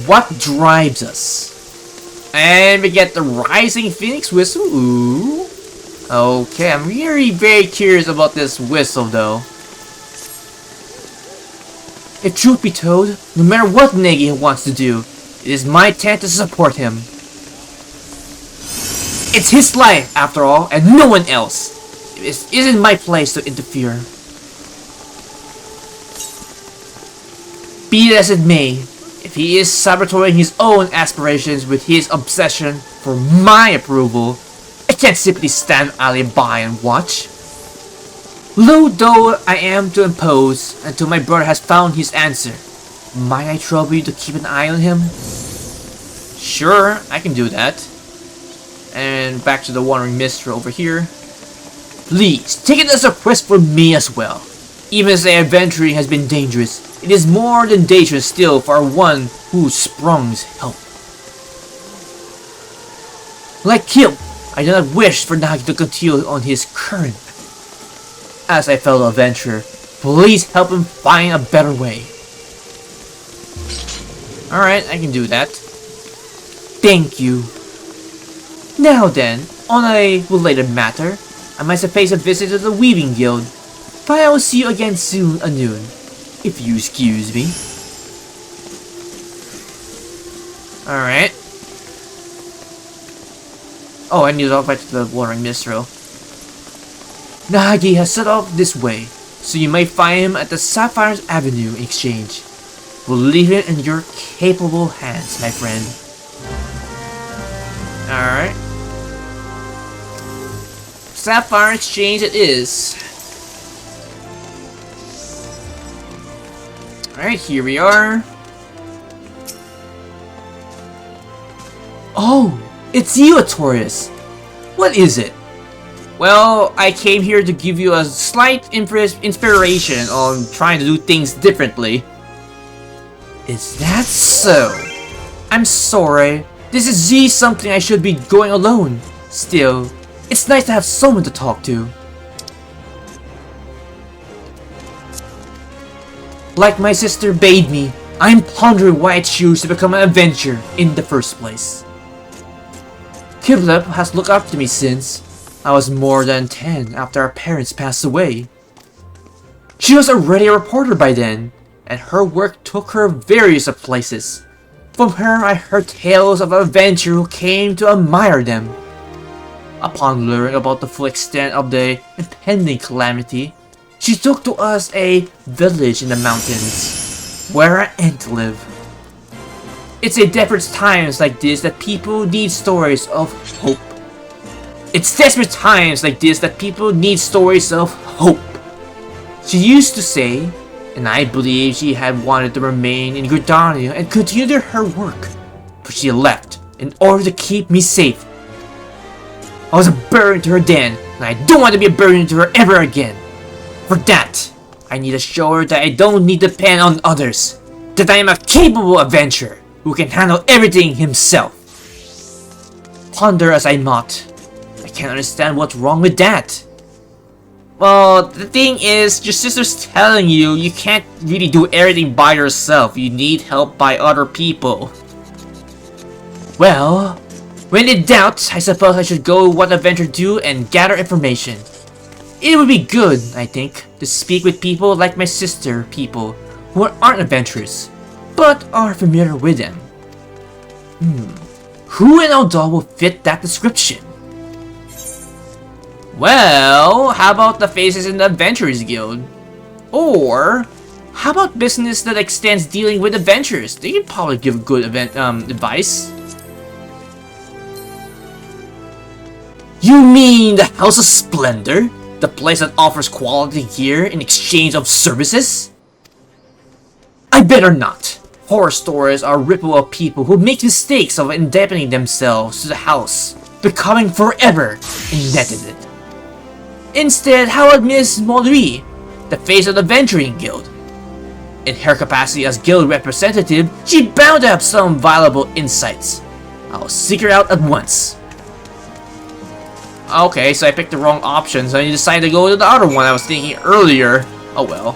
What drives us? And we get the Rising Phoenix Whistle. Ooh. Okay, I'm really very curious about this whistle though. If truth be told, no matter what Nhagi'a wants to do, it is my intent to support him. It's his life, after all, and no one else. It isn't my place to interfere. Be it as it may, if he is sabotaging his own aspirations with his obsession for my approval, I can't simply stand idly by and watch. Low though I am to impose until my brother has found his answer, might I trouble you to keep an eye on him? Sure, I can do that. And back to the Wandering Minstrel over here. Please, take it as a request for me as well. Even as the adventuring has been dangerous, it is more than dangerous still for one who sprung's help. Like Kipih, I do not wish for Nhagi'a to continue on his current. As a fellow adventurer, please help him find a better way. Alright, I can do that. Thank you. Now then, on a related matter, I must face a visit to the Weaving Guild, but I will see you again soon anew, if you excuse me. Alright. Oh, I need to go back to the Wandering Minstrel. Nhagi'a has set off this way, so you may find him at the Sapphire Avenue Exchange. We'll leave it in your capable hands, my friend. Alright. Sapphire Exchange it is. Alright, here we are. Oh, it's you, Artorias. What is it? Well, I came here to give you a slight inspiration on trying to do things differently. Is that so? I'm sorry. This is something I should be going alone. Still, it's nice to have someone to talk to. Like my sister bade me, I'm pondering why I choose to become an adventurer in the first place. Kipih has looked up to me since I was more than 10 after our parents passed away. She was already a reporter by then, and her work took her various places. From her I heard tales of an adventurer who came to admire them. Upon learning about the full extent of the impending calamity, she took to us a village in the mountains, where I aimed to live. It's at desperate times like this that people need stories of hope. It's desperate times like this that people need stories of hope. She used to say, and I believe she had wanted to remain in Gridania and continue her work, but she left in order to keep me safe. I was a burden to her then, and I don't want to be a burden to her ever again. For that, I need to show her that I don't need to depend on others, that I am a capable adventurer who can handle everything himself. Ponder as I might, I can't understand what's wrong with that. Well, the thing is, your sister's telling you you can't really do everything by yourself. You need help by other people. Well, when in doubt, I suppose I should go what adventure do and gather information. It would be good, I think, to speak with people like my sister, people who aren't adventurers, but are familiar with them. Who in Eldar will fit that description? Well, how about the faces in the Adventurers Guild? Or, how about business that extends dealing with adventurers? They can probably give good advice. You mean the House of Splendor? The place that offers quality gear in exchange of services? I better not. Horror stories are a ripple of people who make mistakes of indebting themselves to the house, becoming forever indebted. Instead, how about Miss Momodi, the face of the Adventuring Guild? In her capacity as guild representative, she's bound to have some valuable insights. I'll seek her out at once. Okay, so I picked the wrong option, so I decided to go to the other one I was thinking earlier. Oh well.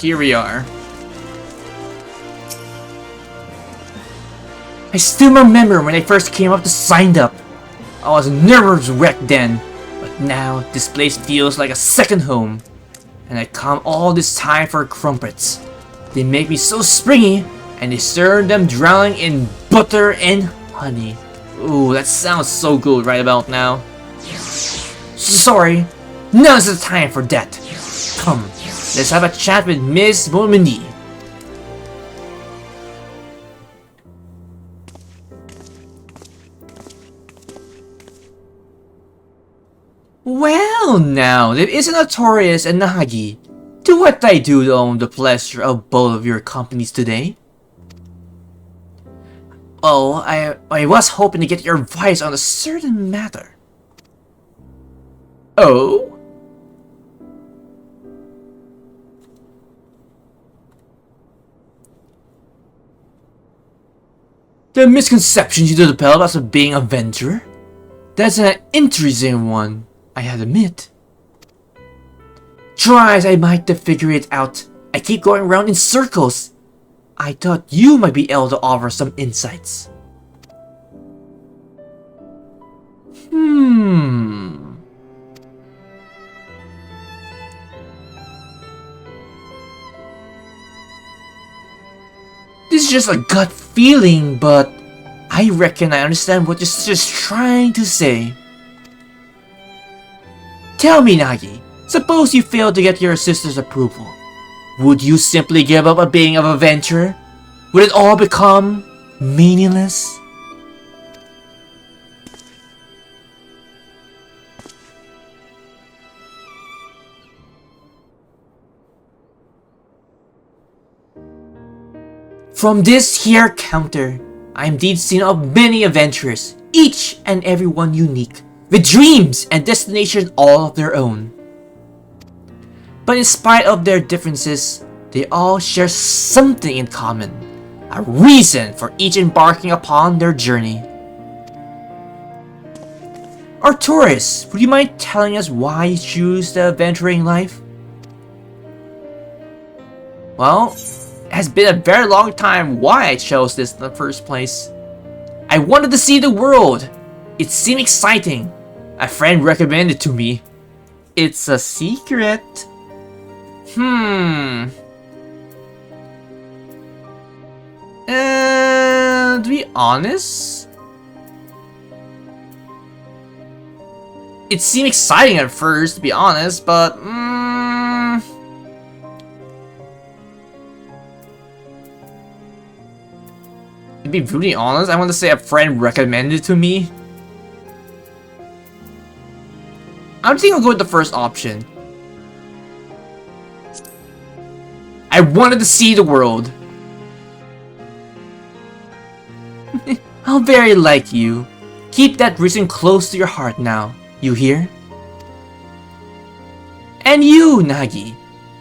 here we are. I still remember when I first came up to sign up. I was a nervous wreck then, but now this place feels like a second home. And I come all this time for crumpets. They make me so springy, and they serve them drowning in butter and honey. Ooh, that sounds so good right about now. Sorry, now's the time for that. Come, let's have a chat with Miss Momodi. Well now, there is a Notorious and Nhagi'a. To what I do to own the pleasure of both of your companies today? Oh, I was hoping to get your advice on a certain matter. Oh? The misconception you develop as of being a adventurer? That's an interesting one, I admit. Try as I might to figure it out, I keep going around in circles. I thought you might be able to offer some insights. This is just a gut feeling, but I reckon I understand what you're just trying to say. Tell me, Nhagi'a, suppose you failed to get your sister's approval. Would you simply give up on being an adventurer? Would it all become meaningless? From this here counter, I am indeed seen of many adventurers, each and every one unique, with dreams and destinations all of their own. But in spite of their differences, they all share something in common, a reason for each embarking upon their journey. Arturus, would you mind telling us why you choose the adventuring life? Well, it has been a very long time why I chose this in the first place. I wanted to see the world. It seemed exciting. A friend recommended it to me. It's a secret. To be honest, it seemed exciting at first, to be honest, but to be really honest, I want to say a friend recommended it to me. I think I'll go with the first option. I wanted to see the world. How very like you. Keep that reason close to your heart now, you hear? And you, Nhagi'a,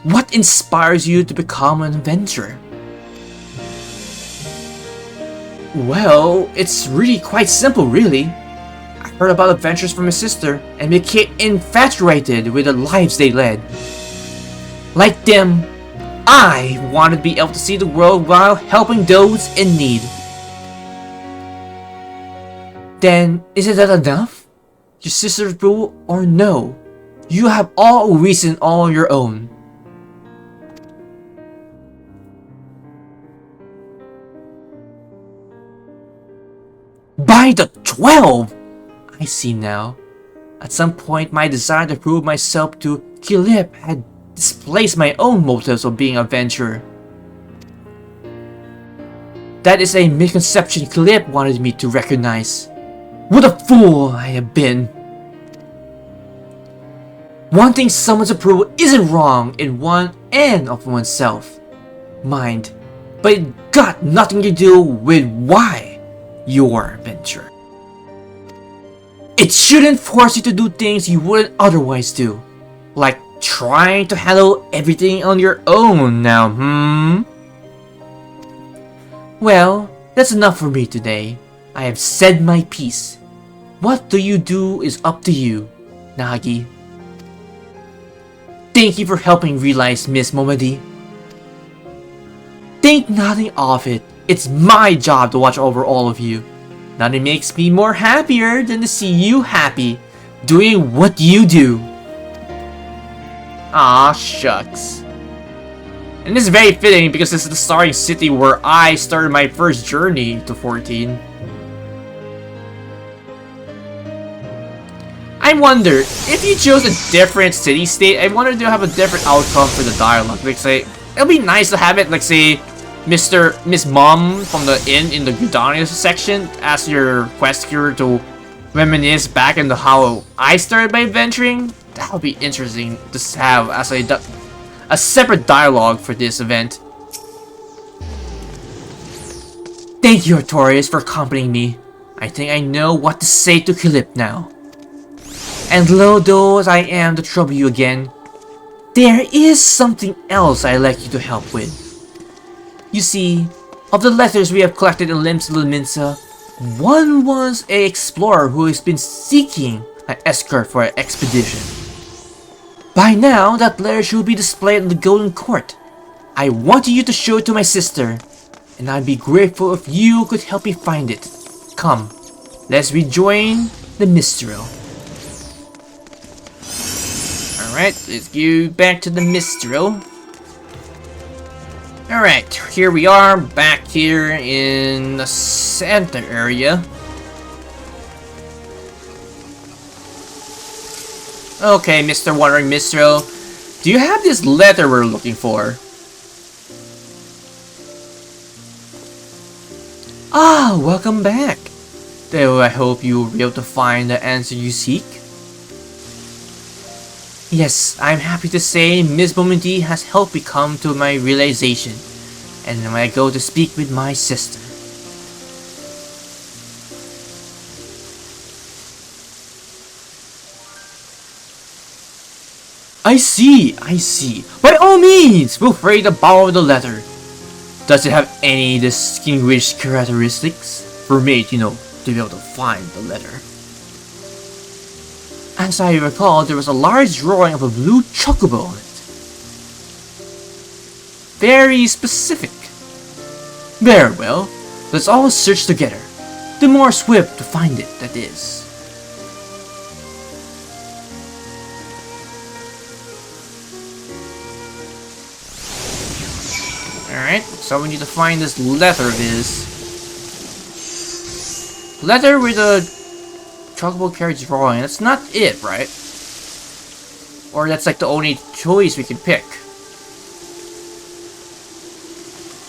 what inspires you to become an adventurer? Well, it's really quite simple, really. I heard about adventures from my sister and became infatuated with the lives they led. Like them, I wanted to be able to see the world while helping those in need. Then, isn't that enough? Your sister's rule or no? You have all reason all your own. By the 12! I see now. At some point, my desire to prove myself to Kipih had displaced my own motives of being an adventurer. That is a misconception Kipih wanted me to recognize. What a fool I have been. Wanting someone's approval isn't wrong in one and of oneself, mind, but it got nothing to do with why you're an adventurer. It shouldn't force you to do things you wouldn't otherwise do, like trying to handle everything on your own now, Well, that's enough for me today. I have said my piece. What do you do is up to you, Nhagi'a. Thank you for helping realize Miss Momodi. Think nothing of it. It's my job to watch over all of you. Nothing makes me more happier than to see you happy, doing what you do. Ah, shucks. And this is very fitting because this is the starting city where I started my first journey to 14. I wonder, if you chose a different city-state, I wonder to have a different outcome for the dialogue. Like, say, it'll be nice to have it, like, say, Miss Mom from the inn in the Gudania section as your quest cure to reminisce back into how I started my adventuring. That would be interesting to have as a separate dialogue for this event. Thank you, Artorias, for accompanying me. I think I know what to say to Kipih now. And low though as I am to trouble you again, there is something else I'd like you to help with. You see, of the letters we have collected in Limsa, one was an explorer who has been seeking an escort for an expedition. By now, that letter should be displayed in the Golden Court. I want you to show it to my sister, and I'd be grateful if you could help me find it. Come, let's rejoin the Mistral. Alright, let's go back to the Mistral. Alright, here we are, back here in the center area. Okay, Mr. Wandering Mistral, do you have this letter we're looking for? Ah, welcome back. Though I hope you'll be able to find the answer you seek. Yes, I'm happy to say Miss Momodi has helped me come to my realization, and when I go to speak with my sister. I see. By all means, feel free to borrow the letter. Does it have any distinguished characteristics? For me, to be able to find the letter. As I recall, there was a large drawing of a blue chocobo on it. Very specific. Very well, let's all search together. The more swift to find it, that is. Alright, so we need to find this letter of his. Letter with a chocobo carriage drawing. That's not it, right? Or that's like the only choice we can pick.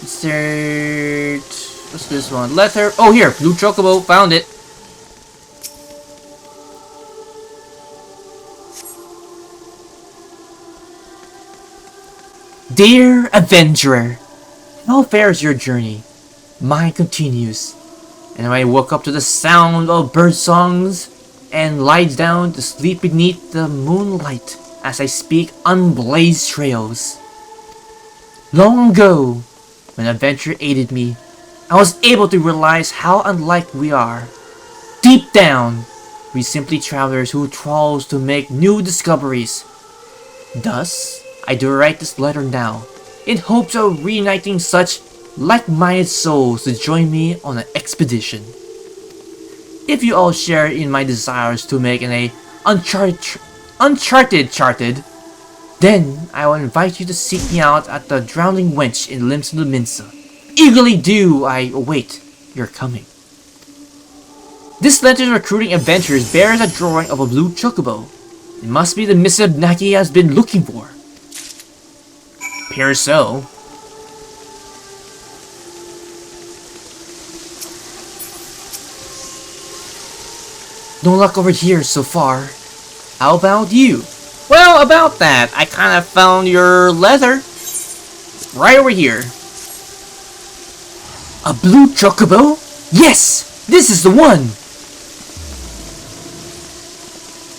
Insert... what's this one? Letter... oh, here! Blue chocobo. Found it. Dear Adventurer, how fares your journey? Mine continues. And I woke up to the sound of bird songs and lied down to sleep beneath the moonlight as I speak unblazed trails. Long ago, when adventure aided me, I was able to realize how unlike we are. Deep down, we simply travelers who trawls to make new discoveries. Thus, I do write this letter now, in hopes of reuniting such like-minded souls to join me on an expedition. If you all share in my desires to make an uncharted, then I will invite you to seek me out at the Drowning Wench in Limsa. Eagerly do I await your coming. This lender's recruiting adventures bears a drawing of a blue chocobo. It must be the missive Nhagi'a has been looking for. Appears so. No luck over here so far. How about you? Well, about that, I kind of found your letter. Right over here. A blue chocobo? Yes! This is the one!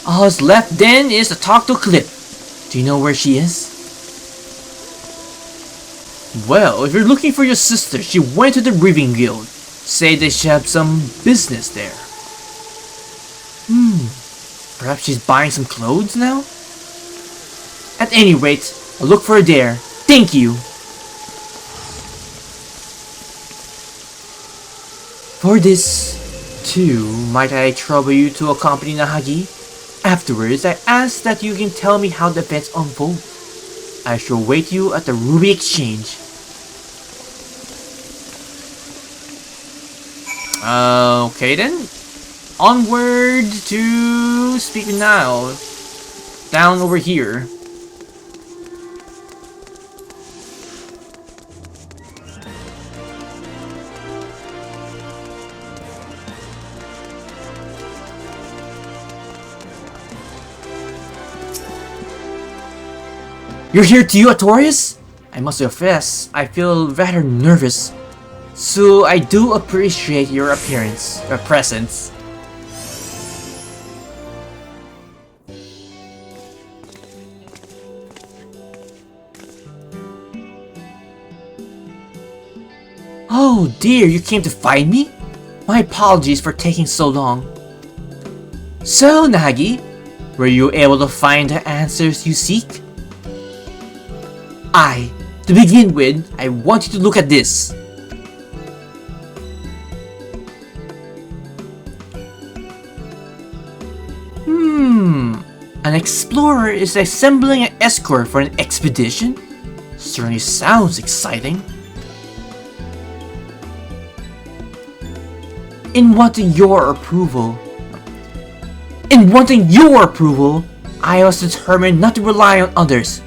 All that's left then is to talk to Kipih. Do you know where she is? Well, if you're looking for your sister, she went to the Weaving Guild. Say they should have some business there. Perhaps she's buying some clothes now? At any rate, I'll look for her there. Thank you. For this, too, might I trouble you to accompany Nhagi'a? Afterwards, I ask that you can tell me how the events unfold. I shall wait you at the Ruby Exchange. Okay then. Onward to Speaking Now. Down over here. You're here too, Artorias? I must confess, I feel rather nervous. So I do appreciate your presence. Oh dear, you came to find me? My apologies for taking so long. So, Nhagi'a, were you able to find the answers you seek? To begin with, I want you to look at this. An explorer is assembling an escort for an expedition? Certainly sounds exciting. In wanting your approval, I was determined not to rely on others.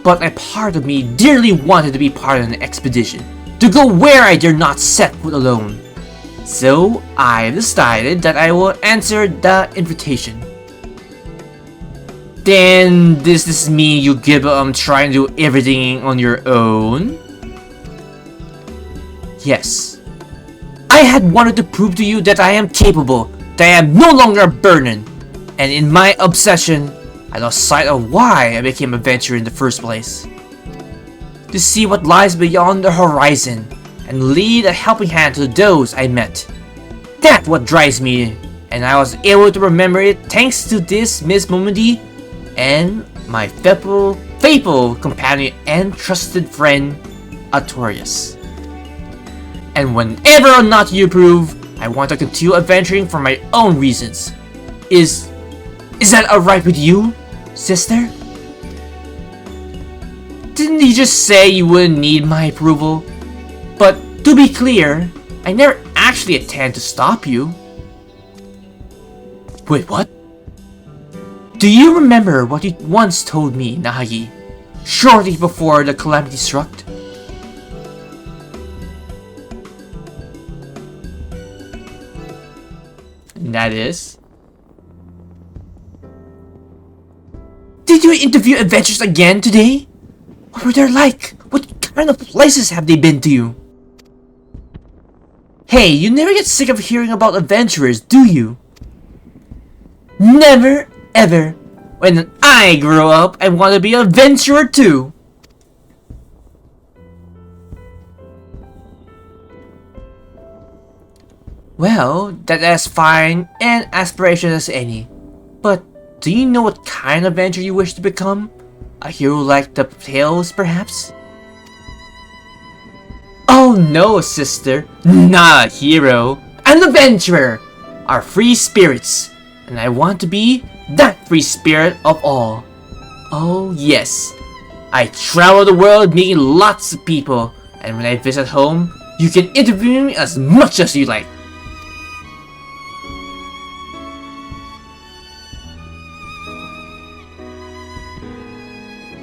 But a part of me dearly wanted to be part of an expedition, to go where I dare not set foot alone. So I decided that I will answer the invitation. Then does this mean you give up trying to do everything on your own? Yes. I had wanted to prove to you that I am capable, that I am no longer a burden, and in my obsession, I lost sight of why I became an adventurer in the first place. To see what lies beyond the horizon, and lead a helping hand to those I met. That's what drives me, and I was able to remember it thanks to this Miss Momodi and my faithful companion and trusted friend, Artorias. And whenever or not you approve, I want to continue adventuring for my own reasons. Is that alright with you, sister? Didn't you just say you wouldn't need my approval? But to be clear, I never actually intend to stop you. Wait, what? Do you remember what you once told me, Nhagi'a, shortly before the calamity struck? And that is... Did you interview adventurers again today? What were they like? What kind of places have they been to? Hey, you never get sick of hearing about adventurers, do you? Never, ever. When I grow up, I want to be an adventurer too. Well, that's as fine an aspiration as any. But do you know what kind of adventurer you wish to become? A hero like the Tales, perhaps? Oh no, sister. Not a hero. An adventurer. Are free spirits. And I want to be that free spirit of all. Oh yes. I travel the world meeting lots of people. And when I visit home, you can interview me as much as you like.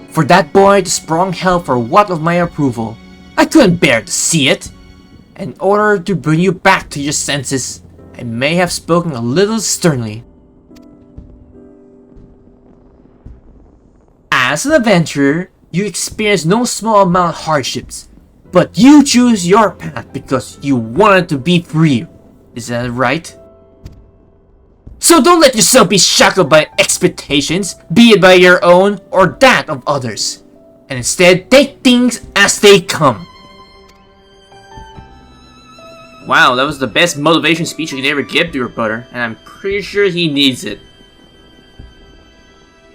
For that boy to sprung hell for what of my approval. I couldn't bear to see it. In order to bring you back to your senses, I may have spoken a little sternly. As an adventurer, you experience no small amount of hardships, but you choose your path because you wanted to be free. Is that right? So don't let yourself be shackled by expectations, be it by your own or that of others, and instead take things as they come. Wow, that was the best motivation speech you could ever give to your brother, and I'm pretty sure he needs it.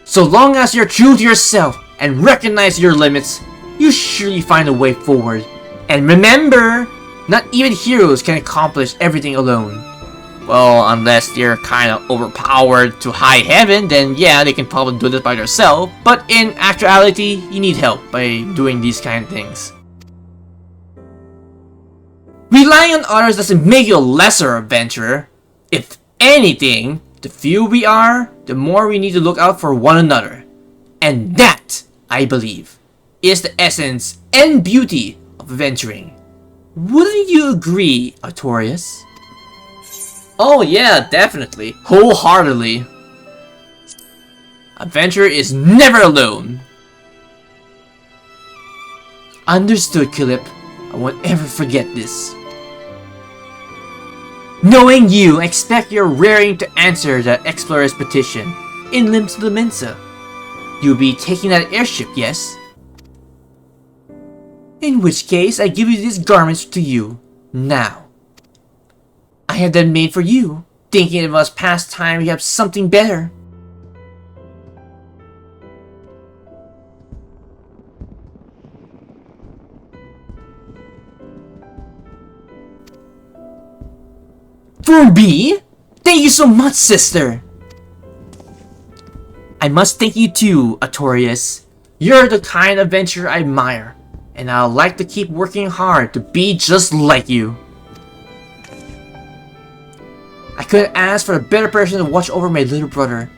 So long as you're true to yourself and recognize your limits, you surely find a way forward. And remember, Not even heroes can accomplish everything alone. Well, unless they're kind of overpowered to high heaven, then yeah, they can probably do this by themselves. But in actuality, you need help by doing these kind of things. Relying on others doesn't make you a lesser adventurer. If anything, the fewer we are, the more we need to look out for one another. And that, I believe, is the essence and beauty of adventuring. Wouldn't you agree, Artorias? Oh yeah, definitely. Wholeheartedly. Adventure is never alone. Understood, Kipih. I won't ever forget this. Knowing you, I expect you're raring to answer that explorer's petition in Limbs of the Mensa. You'll be taking that airship, yes? In which case, I give you these garments to you, now. I had them made for you, thinking it was past time we have something better. For me? Thank you so much, sister! I must thank you too, Artorias. You're the kind of adventurer I admire, and I'd like to keep working hard to be just like you. I couldn't ask for a better person to watch over my little brother.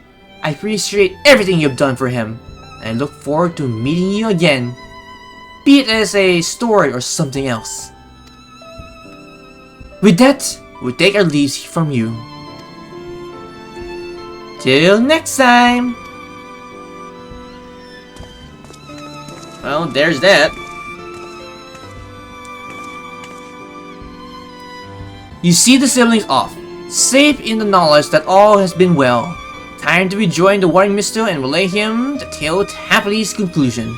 I appreciate everything you've done for him, and I look forward to meeting you again, be it as a story or something else. With that, we'll take our leaves from you. Till next time! Well, there's that. You see the siblings off, safe in the knowledge that all has been well. Time to rejoin the warring Misto and relay him the tale to happily its conclusion.